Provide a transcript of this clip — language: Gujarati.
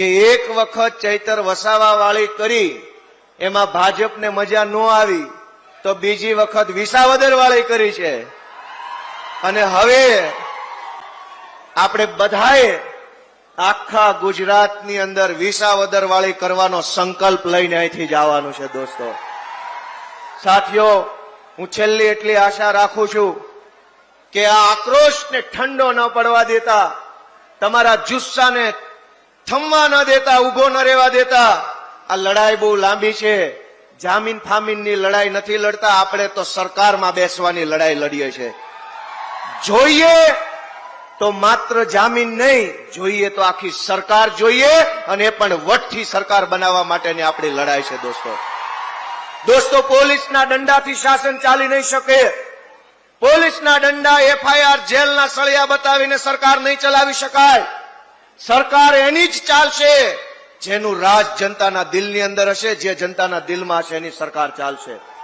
કે એક વખત ચૈતર વસાવા વાળી કરી એમાં ભાજપને મજા ન આવી તો બીજી વખત વિસાવદર વાળી કરી છે અને હવે આપણે બધાએ આખા ગુજરાતની અંદર વિસાવદર વાળી કરવાનો સંકલ્પ લઈને અહીંથી જવાનું છે દોસ્તો। સાથીઓ, હું છેલ્લી એટલી આશા રાખું છું કે આ આક્રોશને ઠંડો ન પડવા દેતા, તમારા જુસ્સાને થમવા ન દેતા, ઉભો ન રહેવા દેતા। આ લડાઈ બહુ લાંબી છે, જામીન ફામીનની લડાઈ નથી લડતા, આપણે તો સરકારમાં બેસવાની લડાઈ લડીએ છીએ। જોઈએ તો માત્ર જામીન નહીં, જોઈએ તો આખી સરકાર જોઈએ, અને એ પણ વટથી સરકાર બનાવવા માટેની આપણી લડાઈ છે દોસ્તો। પોલીસના દંડાથી શાસન ચાલી નહીં શકે। પોલીસના દંડા, એફઆઈઆર, જેલના સળિયા બતાવીને સરકાર નહીં ચલાવી શકાય। સરકાર એની જ ચાલશે જેનું રાજ જનતાના દિલની અંદર હશે, જે જનતાના દિલમાં હશે એની સરકાર ચાલશે।